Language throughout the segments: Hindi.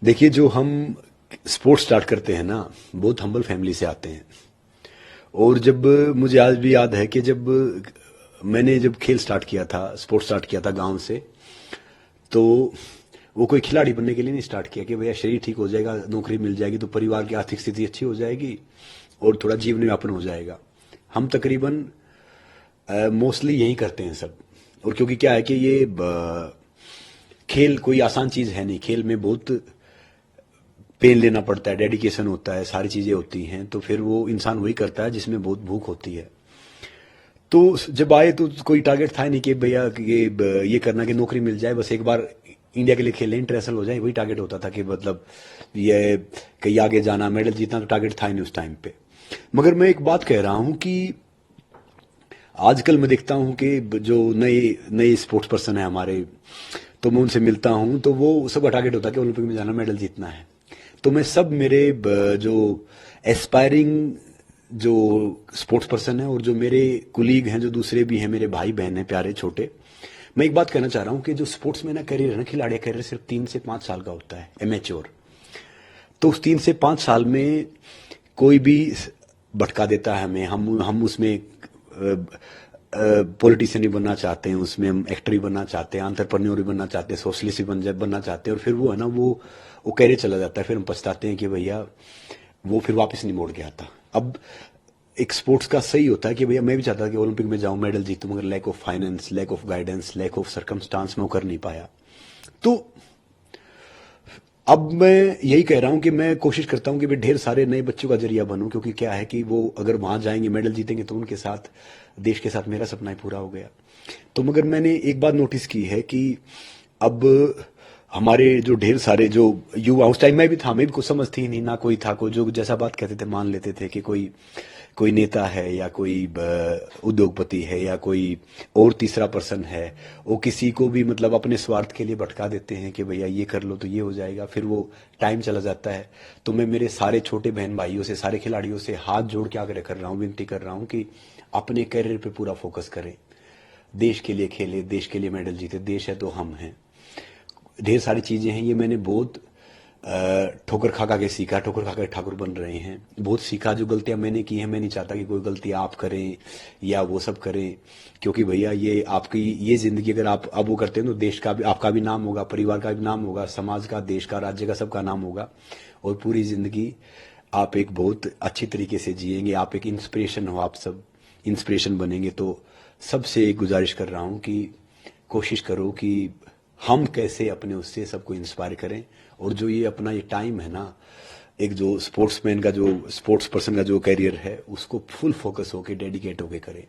देखिए, जो हम स्पोर्ट्स स्टार्ट करते हैं ना, बहुत हम्बल फैमिली से आते हैं। और जब मुझे आज भी याद है कि जब मैंने जब खेल स्टार्ट किया था, स्पोर्ट्स स्टार्ट किया था गांव से, तो वो कोई खिलाड़ी बनने के लिए नहीं स्टार्ट किया कि भैया शरीर ठीक हो जाएगा, नौकरी मिल जाएगी तो परिवार की आर्थिक स्थिति अच्छी हो जाएगी और थोड़ा जीवन यापन हो जाएगा। हम तकरीबन मोस्टली यही करते हैं सब। और क्योंकि क्या है कि ये खेल कोई आसान चीज है नहीं, खेल में बहुत पेन लेना पड़ता है, डेडिकेशन होता है, सारी चीजें होती हैं, तो फिर वो इंसान वही करता है जिसमें बहुत भूख होती है। तो जब आए तो कोई टारगेट था नहीं कि भैया ये करना कि नौकरी मिल जाए, बस एक बार इंडिया के लिए खेलें, इंटरनेशनल हो जाए, वही टारगेट होता था कि मतलब ये कहीं आगे जाना, मेडल जीतना, तो टारगेट था ही नहीं उस टाइम पे। मगर मैं एक बात कह रहा हूं कि आजकल मैं देखता हूं कि जो नए नए स्पोर्ट्स पर्सन है हमारे, तो मैं उनसे मिलता हूं तो वो सबका टारगेट होता है कि ओलंपिक में जाना, मेडल जीतना है। तो मैं सब मेरे जो एस्पायरिंग जो स्पोर्ट्स पर्सन है और जो मेरे कुलीग हैं, जो दूसरे भी हैं, मेरे भाई बहन हैं प्यारे छोटे, मैं एक बात कहना चाह रहा हूं कि जो स्पोर्ट्स में ना करियर है ना, खिलाड़ी करियर सिर्फ 3 से 5 साल का होता है, एमेच्योर। तो उस 3 से 5 साल में कोई भी भटका देता है हमें, हम उसमें पॉलिटिशियन भी बनना चाहते हैं, उसमें हम एक्टर भी बनना चाहते हैं, एंटरप्रेन्योर भी बनना चाहते हैं, सोशलिस्ट भी बनना चाहते हैं, और फिर वो है ना वो कैरियर चला जाता है। फिर हम पछताते हैं कि भैया वो फिर वापस नहीं मोड़ के आता। अब एक स्पोर्ट्स का सही होता है कि भैया मैं भी चाहता था कि ओलंपिक में जाऊं, मेडल जीतूं, मगर lack of finance, lack of guidance, lack of circumstance में वो कर नहीं पाया। तो अब मैं यही कह रहा हूं कि मैं कोशिश करता हूं कि मैं ढेर सारे नए बच्चों का जरिया बनूं, क्योंकि क्या है कि वो अगर वहां जाएंगे, मेडल जीतेंगे, तो उनके साथ, देश के साथ मेरा सपना ही पूरा हो गया। तो मगर मैंने एक बात नोटिस की है कि अब हमारे जो ढेर सारे जो युवा, उस टाइम में भी था, मैं भी कुछ समझ थी नहीं ना, कोई था कोई जो जैसा बात कहते थे मान लेते थे कि कोई कोई नेता है या कोई उद्योगपति है या कोई और तीसरा पर्सन है, वो किसी को भी मतलब अपने स्वार्थ के लिए भटका देते हैं कि भैया ये कर लो तो ये हो जाएगा, फिर वो टाइम चला जाता है। तो मैं मेरे सारे छोटे बहन भाइयों से, सारे खिलाड़ियों से हाथ जोड़ के आग्रह कर रहा हूँ, विनती कर रहा हूँ कि अपने करियर पे पूरा फोकस करें, देश के लिए खेले, देश के लिए मेडल जीते। देश है तो हम हैं। ढेर सारी चीजें हैं, ये मैंने बहुत ठोकर खा खा के सीखा, ठोकर खा के ठाकुर बन रहे हैं, बहुत सीखा। जो गलतियां मैंने की हैं, मैं नहीं चाहता कि कोई गलती आप करें या वो सब करें, क्योंकि भैया ये आपकी ये जिंदगी अगर आप अब वो करते हैं तो देश का भी, आपका भी नाम होगा, परिवार का भी नाम होगा, समाज का, देश का, राज्य का, सबका नाम होगा, और पूरी जिंदगी आप एक बहुत अच्छी तरीके से जिएंगे। आप एक इंस्पिरेशन हो, आप सब इंस्पिरेशन बनेंगे। तो सबसे एक गुजारिश कर रहा हूं कि कोशिश करो कि हम कैसे अपने उससे सबको इंस्पायर करें, और जो ये अपना ये टाइम है ना, एक जो स्पोर्ट्समैन का, जो स्पोर्ट्स पर्सन का जो कैरियर है, उसको फुल फोकस होके, डेडिकेट होके करें।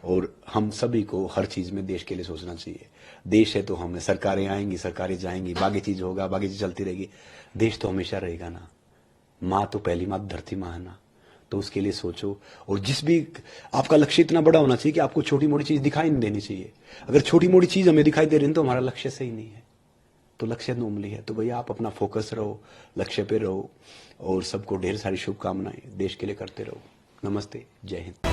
और हम सभी को हर चीज में देश के लिए सोचना चाहिए। देश है तो हम, सरकारें आएंगी, सरकारें जाएंगी, बाकी चीज होगा, बाकी चीज चलती रहेगी, देश तो हमेशा रहेगा ना। माँ तो पहली माँ धरती माँ है ना, तो उसके लिए सोचो। और जिस भी आपका लक्ष्य इतना बड़ा होना चाहिए कि आपको छोटी मोटी चीज दिखाई नहीं देनी चाहिए। अगर छोटी मोटी चीज हमें दिखाई दे रही है तो हमारा लक्ष्य सही नहीं है, तो लक्ष्य नॉर्मली है। तो भैया आप अपना फोकस रहो, लक्ष्य पे रहो, और सबको ढेर सारी शुभकामनाएं, देश के लिए करते रहो। नमस्ते, जय हिंद।